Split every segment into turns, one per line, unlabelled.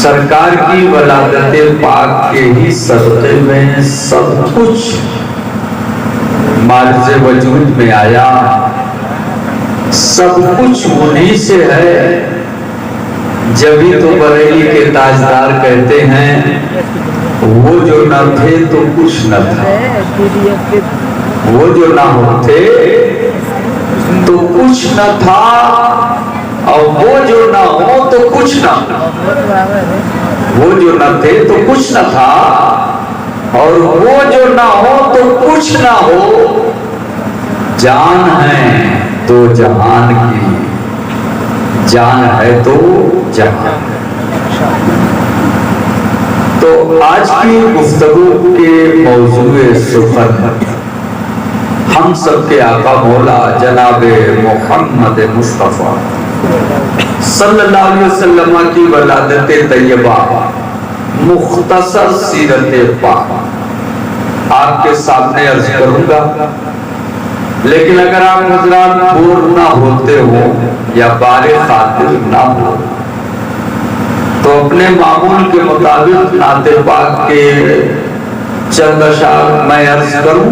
سرکار کی ولادت پاک کے ہی صدقے میں سب کچھ مارز وجود میں آیا، سب کچھ انہی سے ہے. جبھی تو بریلی کے تاجدار کہتے ہیں وہ جو نہ تھے تو کچھ نہ تھا، وہ جو نہ ہوتے تو کچھ نہ تھا، اور وہ جو نہ ہو تو کچھ نہ، وہ جو نہ تھے تو کچھ نہ تھا، اور وہ جو نہ ہو تو کچھ نہ ہو. جان ہے تو جہان کی، جان ہے تو جہان. تو آج کی گفتگو کے موضوع سخن ہم سب کے آقا مولا جناب محمد مصطفیٰ صلی اللہ علیہ وسلم کی ولادت طیبہ، مختصر سیرت پاک آپ کے سامنے عرض کروں گا. لیکن اگر آپ حضرات بور نہ ہوتے ہو یا بار خاطر نہ ہو تو اپنے معمول کے مطابق نعت پاک کے چند اشعار میں عرض کروں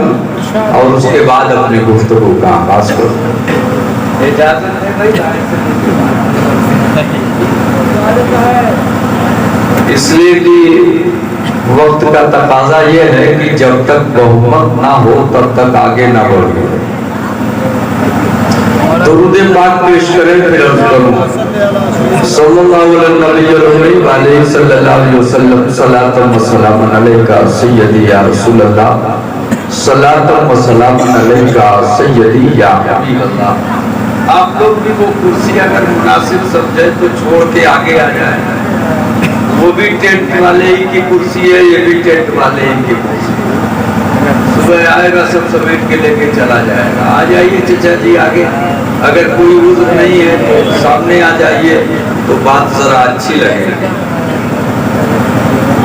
اور اس کے بعد اپنی گفتگو کا آغاز کروں. اس لیے کہ وقت کا تقاضا یہ ہے کہ جب تک بہمت نہ ہو تب تک آگے نہ بڑھے. درود پاک پیش کریں پھر عرض کروں. صلی اللہ علیہ صلی اللہ علیہ وسلم صلاۃ و سلام علیکہ سیدی یا رسول اللہ، صلاۃ و سلام علیکہ سیدی یا حبیب اللہ. آپ لوگ بھی وہ کرسی اگر مناسب سمجھے تو چھوڑ کے آگے آ جائیں. وہ بھی ٹینٹ والے ہی کی کرسی ہے، یہ بھی ٹینٹ والے ہی کی کرسی ہے. صبح آئے گا سب سمیٹ کے لے کے چلا جائے گا. آ جائیے چچا جی آگے، اگر کوئی عذر نہیں ہے تو سامنے آ جائیے تو بات ذرا اچھی لگے.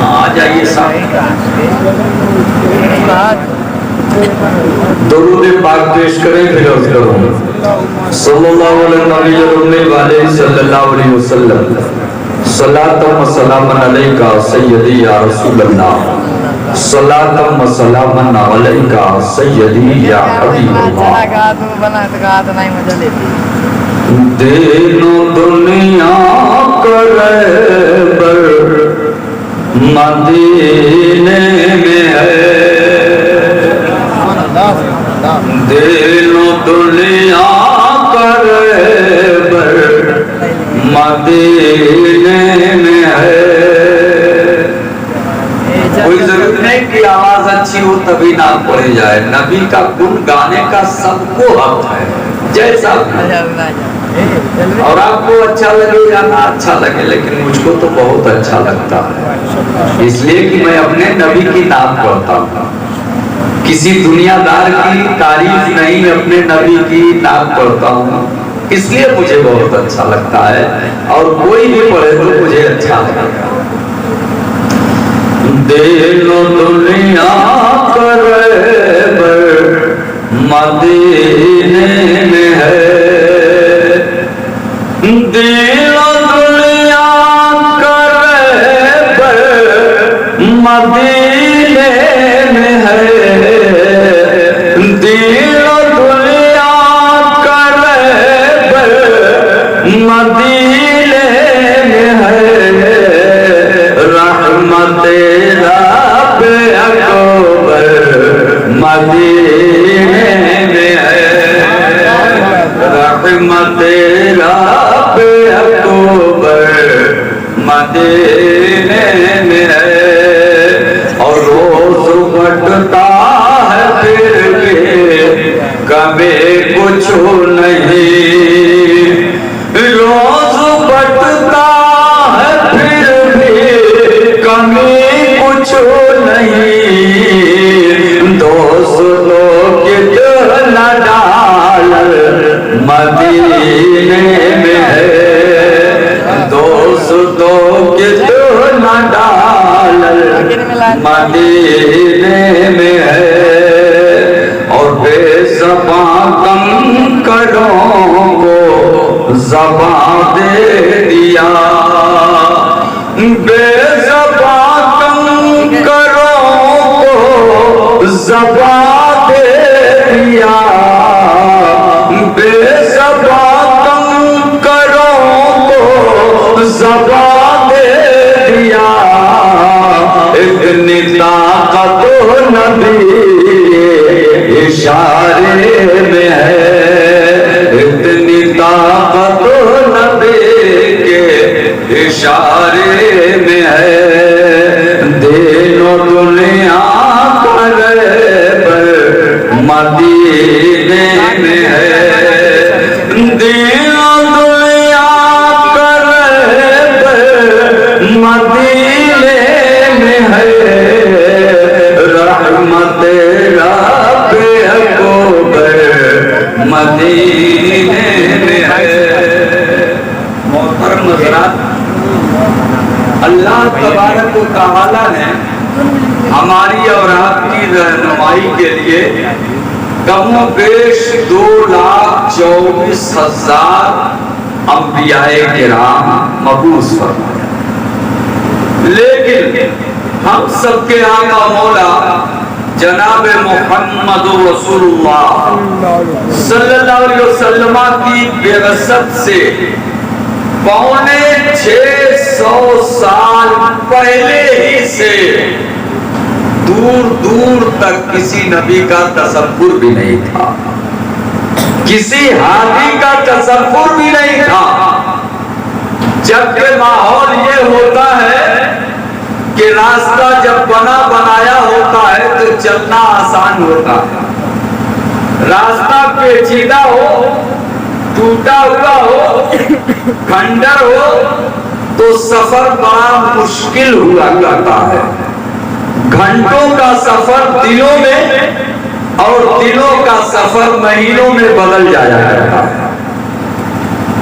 آ جائیے سامنے. درود پاک پیش کریں پھر عرض کروں. صلی اللہ علیہ صلی اللہ علیہ وسلم صلاۃ و سلام علیکہ سیدی یا رسول اللہ، صلاۃ و سلام علیکہ سیدی یا حبیب اللہ. دین و دنیا کا رہبر مدینے میں ہے، دین و دنیا کا رہبر مدینے میں ہے. کوئی ضرورت نہیں کہ آواز اچھی ہو تبھی نام پڑھے جائے. نبی کا گن گانے کا سب کو حق ہے، جیسا اور آپ کو اچھا لگے یا نہ اچھا لگے، لیکن مجھ کو تو بہت اچھا لگتا ہے، اس لیے کہ میں اپنے نبی کی نام پڑھتا ہوں. کسی دنیا دار کی تعریف نہیں، اپنے نبی کی نام پڑھتا ہوں، اس لیے مجھے بہت اچھا لگتا ہے. اور کوئی بھی پڑھے تو مجھے اچھا لگتا ہے. دین و دنیا کا رہبر مدینے میں ہے، دین و دنیا کا رہبر مدینے میں ہے، دین و دنیا کا رہبر مدینے میں ہے. رحمت رب اکبر مدینے میں ہے، رحمت رب اکبر مدینے میں ہے. اور روز بٹتا ہے پھر بھی کبھی کچھ نہیں، روز بٹتا ہے پھر بھی کمی کچھ نہیں. دوستوں کتنا ڈال مدینے میں ہے، دوستوں کتنا ڈال مدینے میں ہے. اور بے زباں کم کروں کو زباں دے دیا، بے زباں تم کرو کو زباں دے دیا، بے زباں تم کرو کو زباں دے دیا، اتنی طاقت نبی اشارے میں ہے، اتنی طاقت نبی کے اشارے میں ہے، دین و دنیا کا رہبر مدینے میں ہے، دین و دنیا کا رہبر مدینے میں ہے، رحمت رب اکبر مدینے میں ہے۔ محترم حضرات، اللہ تبارک و تعالی نے ہماری اور آپ کی رہنمائی کے لیے کم و بیش 2,24,000 انبیاء کرام مبعوث فرمائے، لیکن ہم سب کے آقا مولا جناب محمد رسول اللہ صلی اللہ علیہ وسلم کی بعثت سے 650 سال پہلے ہی سے دور دور تک کسی نبی کا تصور بھی نہیں تھا، کسی ہادی کا تصور بھی نہیں تھا، جبکہ ماحول یہ ہوتا ہے کہ راستہ جب بنا بنایا ہوتا ہے تو چلنا آسان ہوتا ہے، راستہ پیچیدہ ہو، ٹوٹا ہوا ہو، کھنڈر ہو تو سفر بڑا مشکل ہوا کرتا ہے، گھنٹوں کا سفر دنوں میں اور دنوں کا سفر مہینوں میں بدل جایا کرتا ہے۔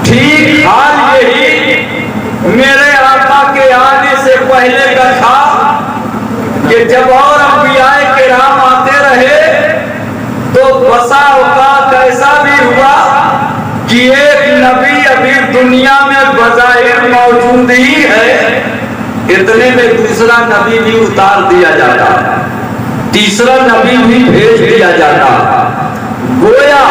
ٹھیک حال یہی میرے آقا کے آنے سے پہلے کا تھا کہ جب اور انبیاء کرام آتے رہے تو بسا اوقات ایسا بھی ہوا کہ ایک نبی ابھی دنیا میں بظاہر موجود ہی ہے، اتنے میں دوسرا نبی بھی اتار دیا جاتا، تیسرا نبی بھی بھیج دیا جاتا، گویا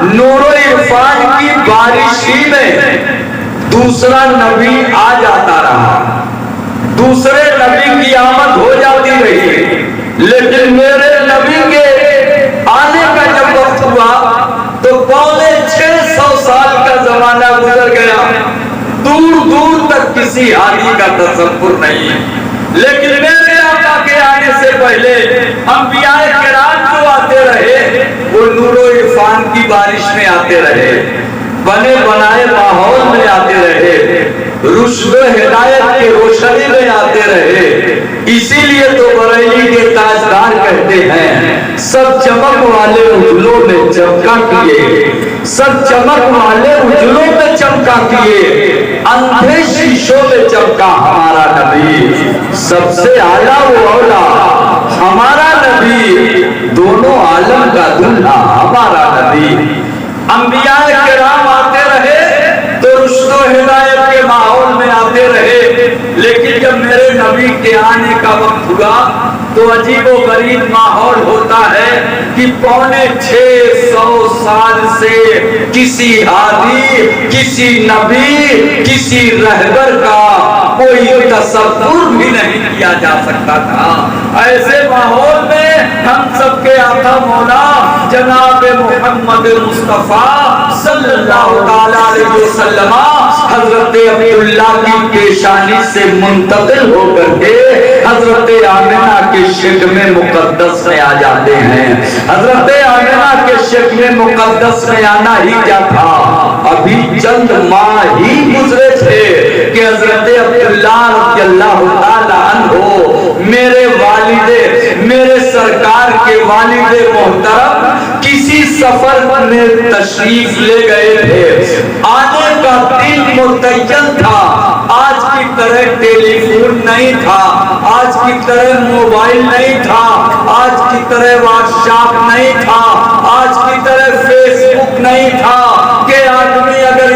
نور و عرفان کی بارش ہی میں دوسرا نبی آ جاتا رہا، دوسرے نبی کی آمد ہو جاتی رہی، لیکن میرے نبی کے آنے کا جب وقت ہوا تو 650 سال کا زمانہ گزر گیا، دور دور تک کسی ہادی کا تصور نہیں، لیکن میرے آقا کے آنے سے پہلے انبیاء کرام جو آتے رہے وہ نور و عرفان کی بارش میں آتے رہے، بنے بنائے ماحول میں آتے رہے، رشد و ہدایت کی روشنی میں آتے رہے، اسی لیے تو بریلی کے تاجدار کہتے ہیں سب چمک والے اجلوں میں چمکا کیے، سب چمک والے اجلوں میں چمکا کیے، اندھے شیشوں میں چمکا ہمارا نبی، سب سے اعلیٰ وہ اولا ہمارا نبی، دونوں عالم کا دلہا ہمارا نبی۔ انبیاء کرام آتے رہے تو رشد و ہدایت کے ماحول میں آتے رہے، لیکن جب میرے نبی کے آنے کا وقت ہوا تو عجیب و غریب ماحول ہوتا ہے کہ 650 سال سے کسی ہادی، کسی نبی، کسی رہبر کا کوئی تصور بھی نہیں کیا جا سکتا تھا۔ ایسے ماحول میں ہم سب کے آقا مولا جناب محمد مصطفیٰ صلی اللہ علیہ وسلم حضرت عبداللہ کی پیشانی سے منتقل ہو کر کے حضرت آمنہ کے شکم مقدس میں آ جاتے ہیں۔ حضرت آمنہ کے شکم مقدس میں آنا ہی کیا تھا، ابھی چند ماہ ہی گزرے تھے کہ حضرت عبداللہ رضی اللہ تعالی عنہ میرے والد، میرے سرکار کے والد محترم کسی سفر میں تشریف لے گئے تھے، آنے کا دن متعین تھا، آج کی طرح ٹیلی فون نہیں تھا، آج کی طرح موبائل نہیں تھا، آج کی طرح واٹس ایپ نہیں تھا، آج کی طرح فیس بک نہیں تھا کہ آدمی اگر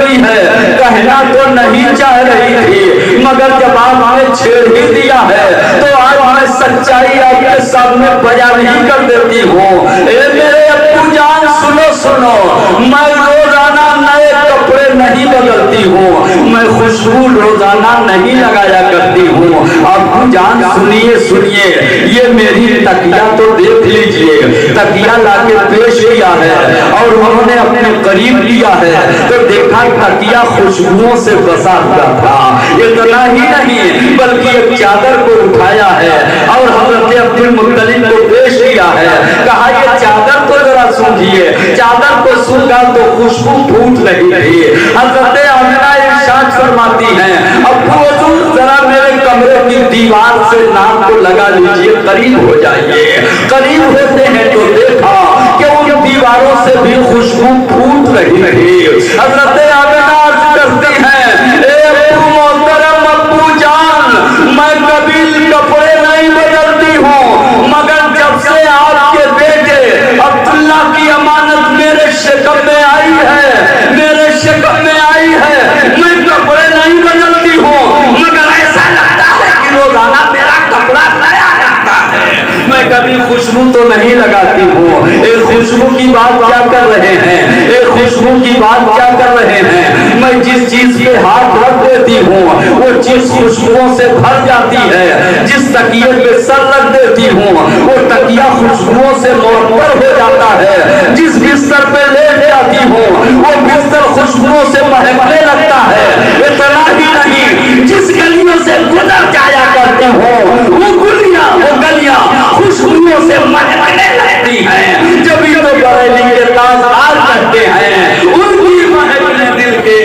دی ہے، کہنا تو نہیں چاہ رہی تھی مگر جب آپ نے چھیڑ ہی دیا ہے تو آج میں سچائی آپ کے سامنے بیان ہی کر دیتی ہوں۔ اے میرے ابو جان سنو سنو، میں روزانہ نئے کپڑے نہیں بدلتی ہوں، میں خوشبو روزانہ نہیں لگایا کرتی ہوں۔ ابو جان سنیے سنیے، یہ میری تکیہ تو دیکھ لیجئے، تکیہ لا کے پیش کیا ہے اور انہوں نے اپنے قریب لیا ہے تو دیکھا تکیہ خوشبوؤں سے بسا ہوا تھا۔ اتنا ہی نہیں بلکہ ایک چادر کو اٹھایا ہے اور حضرت عبد المطلب کو پیش کیا ہے، کہا یہ چادر تو ذرا سنجھیے۔ چادر کو سنگا تو خوشبو پھوٹ رہی تھی۔ حضرت آمنہ ارشاد فرماتی ہیں ابو حضور ذرا میرے کمرے کی دیوار سے ناک کو لگا لیجئے، قریب ہو جائیے۔ قریب ہوتے ہیں تو دیکھا کہ ان دیواروں سے بھی خوشبو پھوٹ رہی تھی۔ حضرت آمنہ عرض کرتی ہیں اے ابو محترم ابو جان، میں کبھی کپڑے نہیں بدلتی ہوں مگر جب سے آپ کے بیٹے عبداللہ کی امانت میرے شکم میں آئی ہے، میرے شکم میں آئی ہے، میں کپڑے نہیں بدلتی ہوں مگر ایسا لگتا ہے کہ روزانہ میرا کپڑا نیا رہتا ہے۔ میں کبھی خوشبو تو نہیں لگاتی ہوں۔ ایک خوشبو کی بات کیا کر رہے ہیں، ایک خوشبو کی بات کیا کر رہے ہیں، میں جس چیز پہ ہاتھ رکھ دیتی ہوں وہ چیز خوشبوؤں سے بھر جاتی ہے، جس تکیے پہ سر رکھ دیتی ہوں وہ تکیہ خوشبوؤں سے معطر ہو جاتا ہے، جس بستر پہ لیٹ جاتی ہوں وہ بستر خوشبوؤں سے مہکنے لگتا ہے۔ اتنا ہی نہیں جس گلیوں سے گزر جایا کرتے ہوں وہ گلیاں خوشبوؤں سے مہکنے لگتی ہیں۔ جبھی تو بریلی کے تاجدار کہتے ہیں ان کی مہک نے دل کے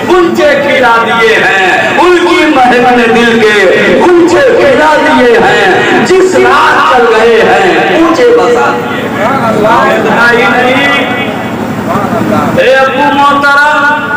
گنچے کھلا دیے ہیں، ان کی مہک نے دل کے گنچے کھلا دیے ہیں، جس رات چل گئے ہیں اونچے بسا دیے۔ اتنا ہی نہیں اے ابو محترم،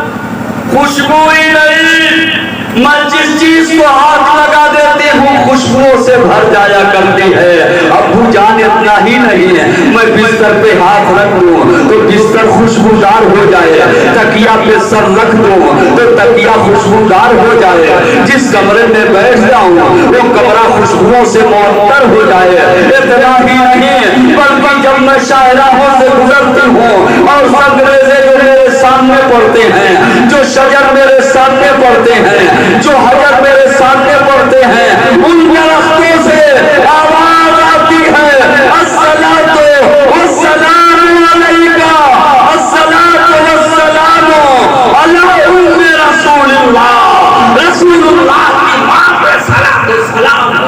خوشبو ہی نہیں میں جس چیز کو ہاتھ لگا دیتی ہوں خوشبوؤں سے بھر جایا کرتی ہے۔ ابو جان اتنا ہی نہیں ہے، میں بستر پہ ہاتھ رکھ دوں تو بستر خوشبودار ہو جائے، تکیہ پہ سر رکھ دوں تو تکیہ خوشبودار ہو جائے، جس کمرے میں بیٹھ جاؤں وہ کمرہ خوشبوؤں سے معطر ہو جائے۔ اتنا ہی نہیں بلکہ جب میں شاہراہوں سے گزرتی ہوں اور سنگریزے جو میرے سامنے پڑتے ہیں، جو شجر میرے سامنے پڑتے ہیں، جو حجر میرے سامنے پڑتے ہیں، ان درختوں سے آواز آتی ہے الصلاۃ والسلام علیکہ، الصلاۃ والسلام علی ام رسول اللہ، رسول اللہ کی ماں پہ صلاۃ والسلام۔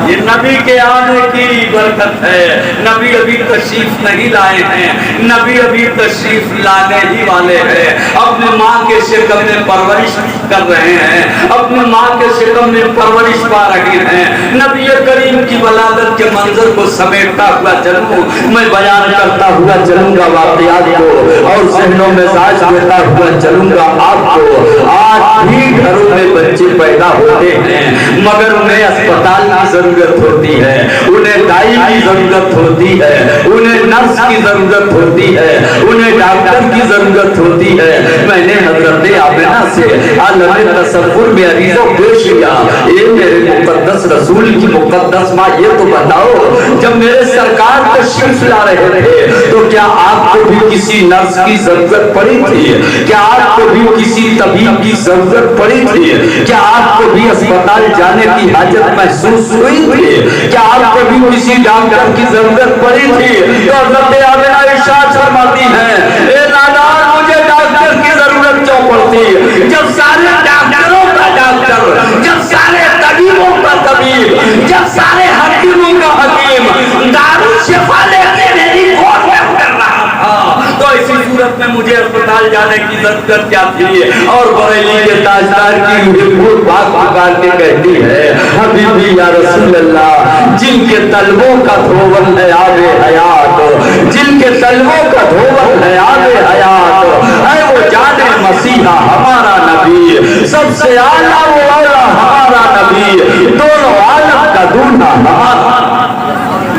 یہ نبی کے آنے کی برکت ہے۔ نبی ابھی تشریف نہیں لائے ہیں، نبی ابھی تشریف لانے ہی والے ہیں، اپنے ماں کے شکم میں پرورش کر رہے ہیں، اپنے ماں کے شکم میں پرورش پا رہے ہیں۔ نبی کریم کی ولادت کے منظر کو سمیٹتا ہوا چلوں، میں بیان کرتا ہوا چلوں گا واقعات کو اور ذہنوں میں ساز دیتا ہوا چلوں گا آپ کو۔ آج بھی گھروں میں بچے پیدا ہوتے ہیں مگر انہیں اسپتال کی ضرورت ہوتی ہے، انہیں دائی کی ضرورت ہوتی ہے، انہیں نرس کی ضرورت ہوتی ہے، انہیں ڈاکٹر کی ضرورت ہوتی ہے۔ میں نے حضرت آمنہ سے عالم تصور میں عریضہ پیش کیا، اے میرے مقدس رسول کی مقدس ماں یہ تو بتاؤ جب میرے سرکار تشریف لا رہے تھے تو کیا آپ کو بھی کسی نرس کی ضرورت پڑی تھی؟ کیا آپ کو بھی کسی طبیب کی ضرورت پڑی تھی؟ کیا آپ کو بھی اسپتال جانے کی حاجت محسوس ہوئی تھی؟ کیا آپ کو بھی کسی ڈاکٹر کی ضرورت پڑی تھی؟ تو حضرت آمنہ ارشاد فرماتی ہیں اے نادان مجھے ڈاکٹر کی ضرورت کیوں پڑتی؟ جب سارے ڈاکٹروں کا ڈاکٹر، جب سارے طبیبوں کا طبیب، جب سارے حکیموں کا حکیم دارالشفا لے کے میری گود میں اتر رہا تھا تو اسی صورت میں مجھے اسپتال جانے کی ضرورت کیا تھی؟ اور بریلی کے تاجدار کی حضور پاک پکار کے کہتی ہے حبیبی یا رسول اللہ، جن کے طلبوں کا دھوول ہے آب حیات، جن کے طلبوں کا دھوول ہے آب حیات، اے وہ جانے مسیحا ہمارا نبی، سب سے اعلیٰ وہ اعلیٰ ہمارا نبی، دونوں عالم کا دولہا ہمارا۔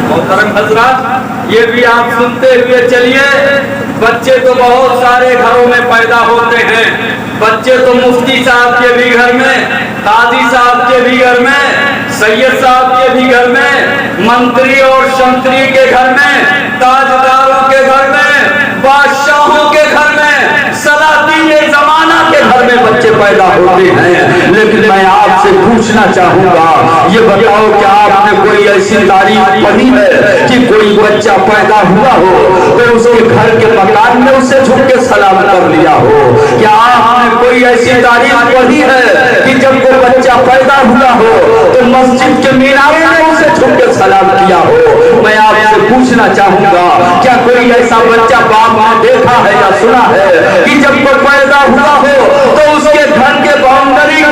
محترم حضرات، یہ بھی آپ سنتے ہوئے چلیے بچے تو بہت سارے گھروں میں پیدا ہوتے ہیں، بچے تو مفتی صاحب کے بھی گھر میں، قاضی صاحب کے بھی گھر میں، سید صاحب کے بھی گھر میں، منتری اور شنتری کے گھر میں، تاجداروں کے گھر میں، بادشاہوں کے گھر میں، سلاطین زمانہ کے گھر میں بچے پیدا ہوتے ہیں۔ لیکن میں آپ سے پوچھنا چاہوں گا، یہ بتاؤ کہ آپ نے کوئی ایسی تاریخ پڑھی ہے کہ کوئی بچہ پیدا ہوا ہو تو اس کے گھر کے مکان میں اسے جھک کے سلام کر لیا ہو؟ کیا آپ نے کوئی ایسی تاریخ پڑھی ہے کہ جب وہ بچہ پیدا ہوا ہو تو مسجد کے مینارے میں اسے جھک کے سلام کیا ہو؟ میں آپ سے پوچھنا چاہوں گا، کیا کوئی ایسا بچہ باپ نے دیکھا ہے یا سنا ہے کہ جب وہ پیدا ہوا ہو تو اس کے گھر کے باؤنڈری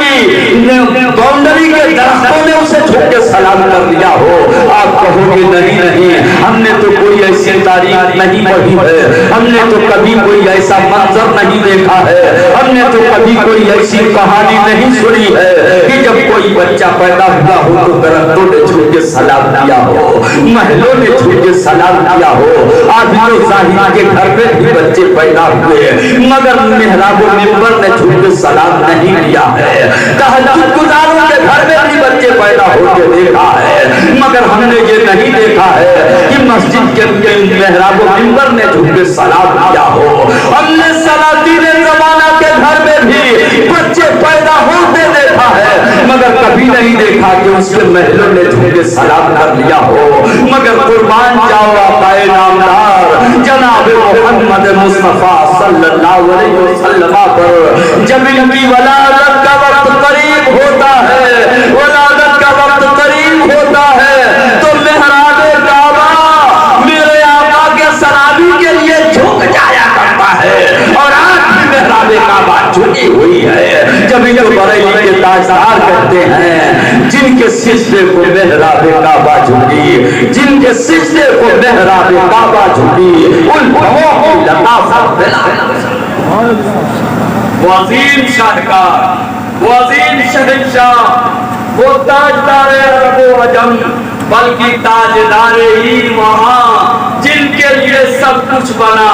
کے درختوں نے اسے جھک کے سلام کر لیا ہو؟ آپ کہو گے نہیں، ہم نے تو کوئی ایسی تاریخ نہیں پڑھی ہے، ہم نے تو کبھی کوئی ایسا منظر نہیں دیکھا ہے، ہم نے تو کبھی کوئی ایسی کہانی نہیں سنی ہے کہ جب کوئی بچہ پیدا ہوا ہو تو درختوں نے جھک کے سلام کیا ہو، محلوں نے جھک کے سلام کیا ہو۔ آدھار ظاہر کے گھر میں بھی بچے پیدا ہوئے مگر محراب و منبر نے جھک کے سلام نہیں کیا ہے۔ تہجد گزاروں کے گھر میں بھی بچے پیدا ہوتے دیکھا ہے مگر ہم نے یہ نہیں دیکھا ہے کہ مسجد کے محراب و منبر نے جھک کے سلام کیا ہو۔ ہم نے سلاطین زمانہ کے گھر میں بھی بچے پیدا ہوتے دیکھا ہے مگر کبھی نہیں دیکھا کہ اس کے محلوں نے جھک کے سلام کر لیا ہو۔ مگر قربان جاؤ آقا نامدار جناب محمد مصطفیٰ صلی اللہ علیہ وسلم پر جب ان کی ولادت کا وقت قریب ہوتا ہے، ولادت کا وقت قریب ہوتا ہے تو محراب کعبہ میرے آقا کے سلام کے لیے جھک جایا کرتا ہے، اور آج بھی محراب کعبہ جھکی ہوئی ہے۔ جب ان کو بریلی کے تاجدار کہتے ہیں جن کے سجدے کو محراب کعبہ جھکی، جن کے سجدے کو محراب کعبہ جھکی، ان بھووں کی لطافت بلا وہ عظیم شاہکار، وہ عظیم شہنشاہ، وہ تاجدار عرب و عجم بلکہ تاجدار ہی وہاں جن کے لیے سب کچھ بنا،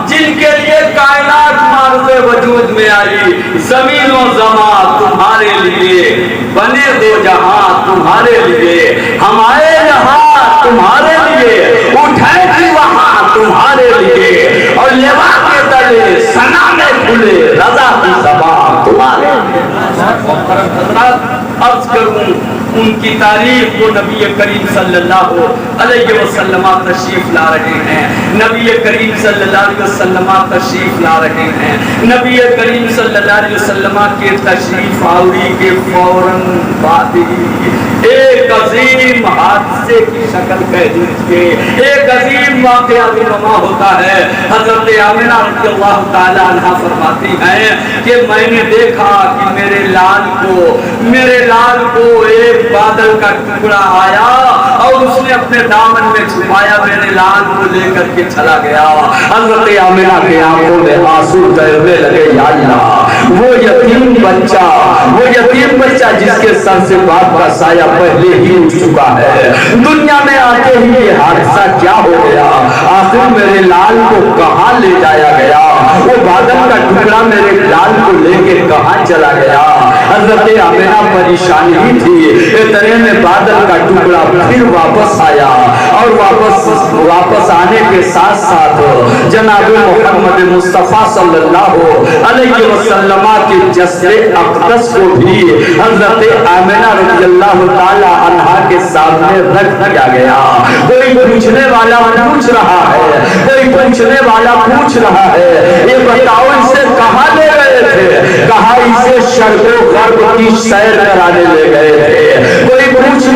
جن کے لیے کائنات معرض وجود میں آئی، زمین و زمان تمہارے لیے بنے، دو جہاں تمہارے لیے، ہم آئے یہاں تمہارے لیے، اٹھے تھی وہاں تمہارے لیے، اور لوا کے تلے سنا میں کھلے رضا کی زبان تمہارے لیے۔ عرض کروں ان کی تعریف کو نبی کریم صلی اللہ علیہ وسلم تشریف لا رہے ہیں، نبی کریم صلی اللہ علیہ وسلم تشریف لا رہے ہیں۔ نبی کریم صلی اللہ علیہ وسلم کے تشریف آوری کے فوراً بعد ہی ایک عظیم حادثے کی شکل کہہ دیجیے، ایک عظیم واقعہ رونما ہوتا ہے۔ حضرت آمنہ رضی اللہ تعالی عنہا فرماتی ہیں کہ میں نے دیکھا کہ میرے لال کو ایک بادل کا ٹکڑا آیا اور اس نے اپنے دامن میں چھپایا، میرے لال کو لے کر کے چلا گیا۔ حضرت آمنہ کے آنکھوں میں آنسو تیرنے لگے، یا اللہ وہ یتیم بچہ جس کے سر سے باپ کا سایہ پہلے ہی اٹھ چکا ہے، دنیا میں آتے ہی یہ حادثہ کیا ہو گیا؟ آخر میرے لال کو کہاں لے جایا گیا؟ وہ بادل کا ٹکڑا میرے لال کو لے کے کہاں چلا گیا؟ حضرت آمنہ پریشانی ہی تھی، اتنے میں بادل کا ٹکڑا پھر واپس آیا، اور واپس آنے کے ساتھ ساتھ جناب محمد مصطفیٰ صلی اللہ علیہ وسلم کے جسد اقدس کو بھی حضرت آمنہ رضی اللہ تعالی عنہا کے سامنے رکھ دیا گیا۔ کوئی پوچھنے والا پوچھ رہا ہے یہ بتاؤ اسے کہاں لے گئے تھے؟ کہا اسے شرق و غرب کی سیر کرانے لے گئے تھے۔ کوئی پوچھ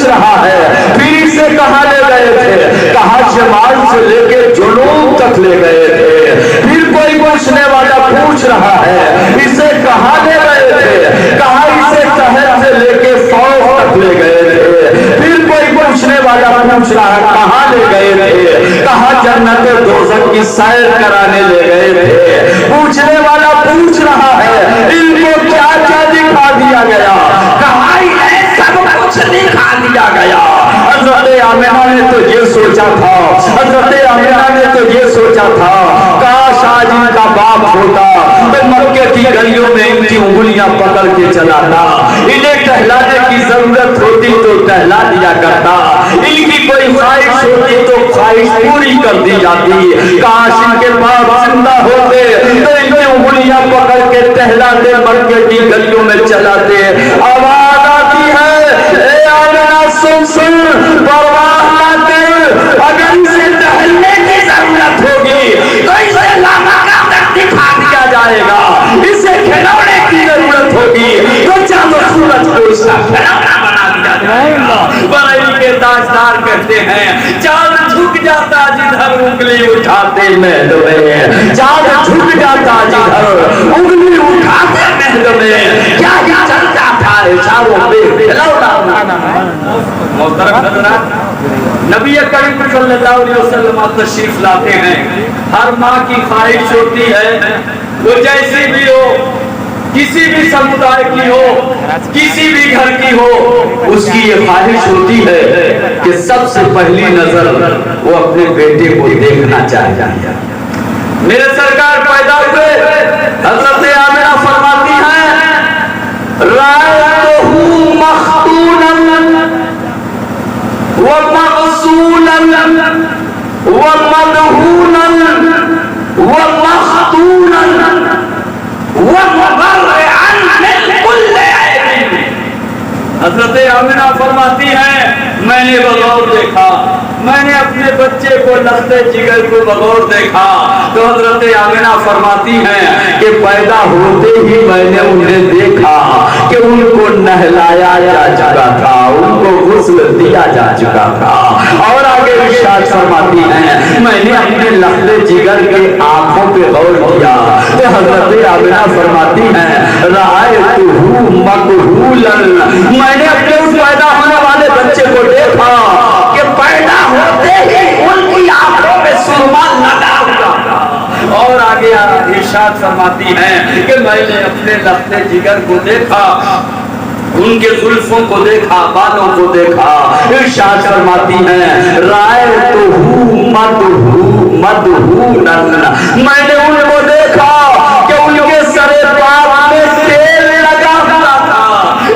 رہا ہے پھر اسے کہاں لے گئے تھے؟ کہا شمال سے لے کے جنوب تک لے گئے تھے۔ پھر کوئی پوچھنے والا پوچھ رہا ہے اسے کہاں لے گئے تھے؟ کہا اسے قہر سے لے کے فوق تک لے گئے تھے۔ پھر کوئی پوچھنے والا پوچھ رہا ہے کہاں لے گئے تھے؟ کہا جنت دوزخ کی سیر کرانے لے گئے تھے۔ پوچھنے والا پوچھ رہا ہے ان کو کیا کیا دکھا دیا گیا؟ کہا سب کچھ دکھا دیا گیا۔ حضرت آمنہ نے تو یہ سوچا سوچا تھا، حضرت آمنہ نے تو یہ سوچا تھا کاش آج ان کا باپ ہوتا تو مکے کی گلیوں میں ان کی انگلیاں پکڑ کے چلاتا، انہیں ٹہلانے کی ضرورت ہوتی تو ٹہلا دیا کرتا، ان کی کوئی خواہش ہوتی تو خواہش پوری کر دی جاتی، کاش ان کے باپ زندہ ہوتے تو ان کی انگلیاں پکڑ کے ٹہلاتے، مکے کی گلیوں میں چلاتے۔ آواز آتی ہے اے آمنہ سن سن، پرواہ نہ کر، اگر اسے ٹہلنے کی ضرورت ہوگی تو اسے لامکہ تک دکھا دیا جائے گا، اسے کھلونے کی ضرورت ہوگی تو چاند و سورج کو اس کا کھلونا بنا دیا جائے گا۔ بڑائی کے تاجدار کہتے ہیں چاند جھک جاتا جدھر انگلی اٹھاتے محل میں، چاند جھک جاتا جدھر انگلی اٹھاتے محل میں، کیا ہی چلتا تھا اشاروں پہ کھلونا۔ محترم حضرات، نبی کریم صلی اللہ علیہ وسلم تشریف لاتے ہیں، ہر ماں کی خواہش ہوتی ہے وہ جیسی بھی ہو، کسی بھی سمدائے کی ہو، کسی بھی گھر کی ہو، اس کی یہ خواہش ہوتی ہے کہ سب سے پہلی نظر وہ اپنے بیٹے کو دیکھنا چاہتا ہے۔ میرے سرکار پیدا ہوئے، حضرت آمنہ فرماتی ہیں رأیتہ مختونا ومغسولا ومدہونا ومختونا ومبرعا من کل عیب۔ حضرت آمنہ فرماتی ہیں میں نے بغور دیکھا، میں نے اپنے بچے کو لخت جگر کو بغور دیکھا تو حضرت آمنہ فرماتی ہیں کہ پیدا ہوتے ہی میں نے انہیں دیکھا کہ ان کو نہلایا جا چکا تھا، ان کو غسل دیا جا چکا تھا، اور آگے ارشاد فرماتی ہیں میں نے اپنے لخت جگر کے آنکھوں پہ غور کیا تو حضرت آمنہ فرماتی ہیں رأیتہ مکحولا، میں نے اپنے اس پیدا ہونے والے بچے کو دیکھا کہ پیدا ہوتے ہی ان کی آنکھوں میں سرما لگا ہوا تھا، اور آگے ارشاد فرماتی ہیں کہ میں نے اپنے لخت جگر کو دیکھا، ان کے زلفوں کو دیکھا، بالوں کو دیکھا، ارشاد فرماتی ہیں رأیتہ مدہونا، میں نے ان کو دیکھا کہ ان کے سر پاک میں تیل لگا ہوا تھا۔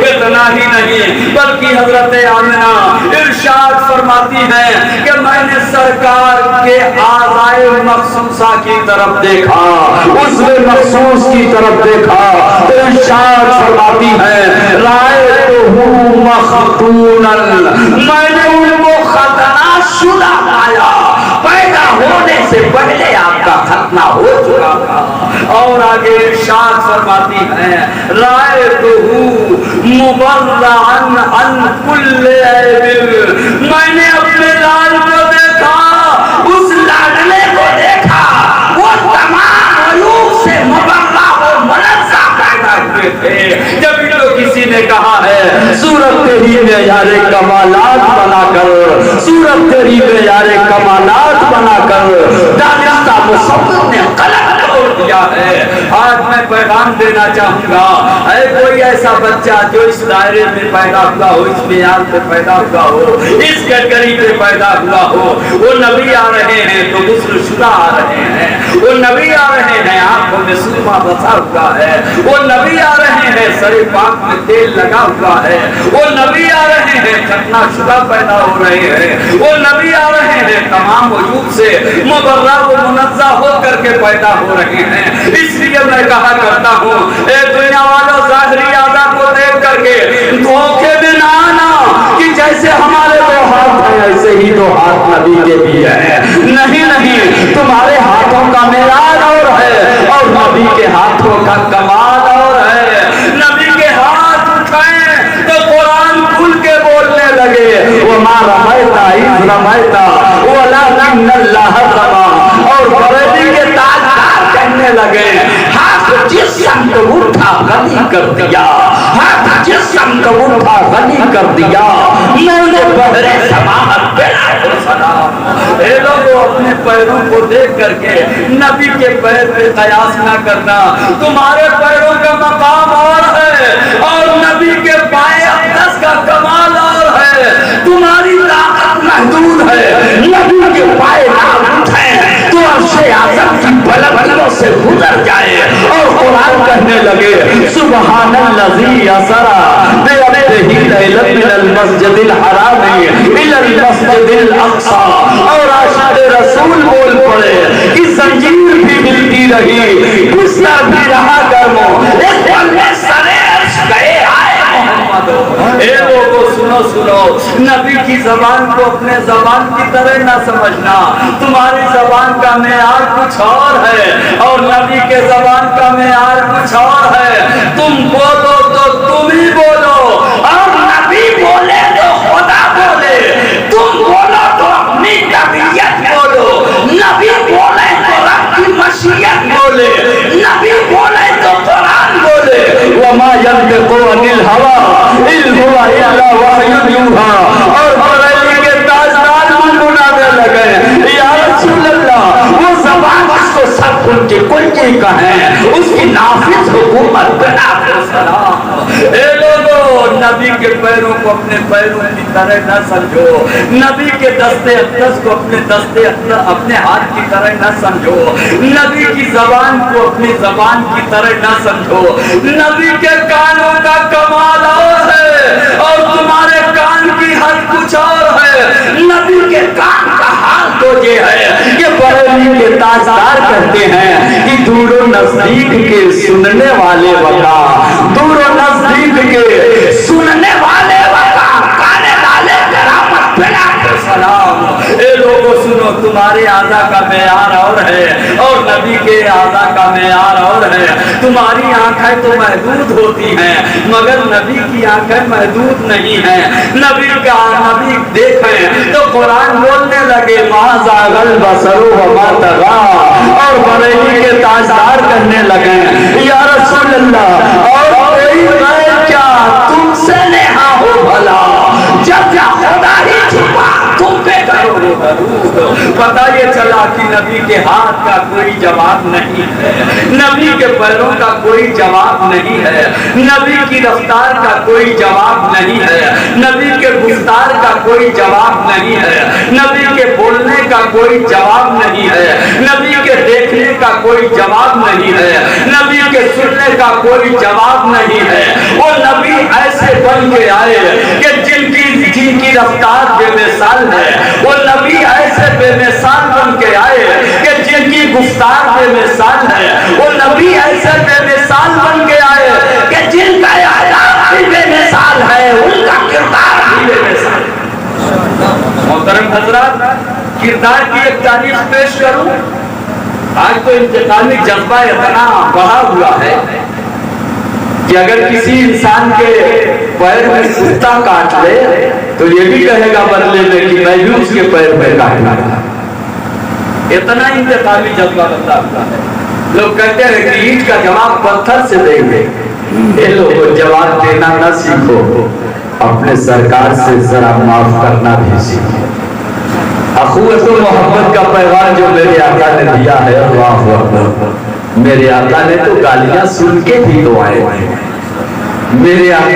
اتنا ہی نہیں بلکہ حضرت آمنہ ارشاد فرماتی ہیں کہ میں نے سرکار کے اعضائے مخصوصہ کی طرف دیکھا، عضو مخصوص کی طرف دیکھا تو ارشاد فرماتی ہیں رأیتہ مختونا، میں نے ان کو ختنہ شدہ پایا، پیدا ہونے سے پہلے آپ کا ختنہ ہو چکا تھا۔ اور آگے ارشاد فرماتی ہیں رأیتہ مبرعا عن کل عیب، میں نے اپنے لال کو دیکھا، اس لاڈلے کو دیکھا، وہ تمام عیوب سے مبرع و منزہ پیدا ہوئے تھے۔ جب تو کسی نے کہا ہے صورت تیری معیار کمالات بنا کر، صورت تیری معیار کمالات بنا کر دانستہ مصور نے قلم توڑ دیا ہے۔ آج میں پیغام دینا چاہوں گا اے کوئی ایسا بچہ جو اس دائرے میں پیدا ہوا ہو، اس معیار پہ پیدا ہوا ہو، اس کیٹگری پہ پیدا ہوا ہو، وہ نبی آ رہے ہیں تو غسل شدہ آ رہے ہیں، وہ نبی آ رہے ہیں آنکھوں میں سرما بسا ہوا ہے، وہ نبی آ رہے ہیں سر پاک میں تیل لگا ہوا ہے، وہ نبی آ رہے ہیں ختنہ شدہ پیدا ہو رہے ہیں، وہ نبی آ رہے ہیں تمام عیوب سے مبرع و منزہ ہو کر کے پیدا ہو رہے ہیں۔ اس لیے میں کہا کرتا ہوں اے دنیا والوں ظاہری اعضاء کو دیکھ کر کے دھوکے میں نہ آنا کہ جیسے ہمارے دو ہاتھ ہیں ایسے ہی دو ہاتھ نبی کے بھی ہیں، نہیں نہیں، تمہارے ہاتھوں کا معیار اور ہے اور نبی کے ہاتھوں کا کمال اور ہے۔ نبی کے ہاتھ اٹھائیں تو قرآن کھل کے بولنے لگے وَمَا رَمَيْتَ إِذْ رَمَيْتَ وَلَكِنَّ اللَّهَ رَمَىٰ، اور بریلی کے تاجدار کہنے لگے ہاتھ جس سمت اٹھا غنی کر دیا، ہاتھ جس سمت اٹھا غنی کر دیا، میں نے بحر سماحت بلا سلام۔ اے لوگوں اپنے پیروں کو دیکھ کر کے نبی کے پیر پہ قیاس نہ کرنا، تمہارے پیروں کا مقام اور ہے اور نبی کے پائے اقدس کا کمال اور ہے، تمہاری طاقت محدود ہے، نبی المسجد الحرام الى المسجد الاقصى. اور عاشق رسول بول پڑے کہ زنجیر بھی ملتی رہی, بستر بھی رہا گرمو, ایک پل میں سرے عرش گئے آئے محمد. اے لوگو سنو, نبی کی زبان کو اپنے زبان کی طرح نہ سمجھنا. تمہاری زبان کا معیار کچھ اور ہے اور نبی کے زبان کا معیار کچھ اور ہے. تم بولو تو تم ہی بولو, اور نبی بولے تو خدا بولے. تم بولو تو اپنی طبیعت بولو, نبی بولے تو رب کی مشیت بولے, نبی بولے تو قرآن بولے. وما ينطق عن الهوى ان هو الا وحی یوحی. اور بریلی کے تاجدار منگنانے لگے یا رسول اللہ, وہ زبان جس کو سب ان کی کنجی کہیں, اس کی نافذ حکومت بنا کر سلام. اے لوگوں, نبی کے پیروں کو اپنے پیروں کی طرح نہ سمجھو, نبی کے دستے اقدس کو اپنے دستے اپنے ہاتھ کی طرح نہ سمجھو, نبی کی زبان کو اپنی زبان کی طرح نہ سمجھو. نبی کے کانوں کا کمال اور ہے اور تمہارے کان کی حد کچھ اور ہے. نبی کے کان کا حال تو یہ ہے کہ بریلی کے تاجدار کہتے ہیں کہ دور و نزدیک کے سننے والے وقا, دور و نزدیک کے سننے والے وقا, کانے والے کرامت بنا کر سلام. اے لوگوں سنو, تمہارے اعضا کا معیار اور ہے اور نبی کے اعضا کا معیار اور ہے. تمہاری آنکھیں تو محدود ہوتی ہیں مگر نبی کی آنکھیں محدود نہیں ہیں. نبی دیکھیں تو قرآن بولنے لگے ما زاغ البصر وما طغى, اور بریلی کے تاجدار کرنے لگے یا رسول اللہ, اور کوئی میں کیا تم سے نہا ہو بھلا, جب خدا ہی چھپا تم پہ کرو درود. پتہ یہ چلا کہ نبی کے ہاتھ کا کوئی جواب نہیں ہے, نبی کے پیروں کا کوئی جواب نہیں ہے, نبی کی رفتار کا کوئی جواب نہیں ہے, نبی کے گفتار کا کوئی جواب نہیں ہے, نبی کے بولنے کا کوئی جواب نہیں ہے, نبی کے دیکھنے کا کوئی جواب نہیں ہے, نبی کے سننے کا کوئی جواب نہیں ہے. وہ نبی ایسے بن کے آئے کہ جن کی رفتار بے مثال ہے, وہ نبی ایسے بے مثال بن کے آئے کہ جن کی گفتار بے مثال ہے, وہ نبی ایسے بے مثال بن کے آئے کہ جن کا اعلان بھی بے مثال ہے, ان کا کردار بھی بے مثال ہے. محترم حضرات, کردار کی ایک تاریخ پیش کروں. آج تو انتقامی جذبہ اتنا بڑھا ہوا ہے کہ اگر کسی انسان کے پیر میں کتا کاٹ لے تو یہ بھی کہے گا بدلے میں کہ میں بھی اس کے پیر میں کاٹنا. اتنا انتقامی جذبہ بنتا ہوا ہے. لوگ کہتے ہیں کہ اینٹ کا جواب پتھر سے دیں گے. یہ لوگ جواب دینا نہ سیکھو, اپنے سرکار سے ذرا معاف کرنا بھی سیکھو. اخوت و محبت کا پیغام جو میرے آقا نے دیا ہے, اللہ اکبر. میرے آقا نے تو گالیاں سن کے بھی تو آئے, میرے آقا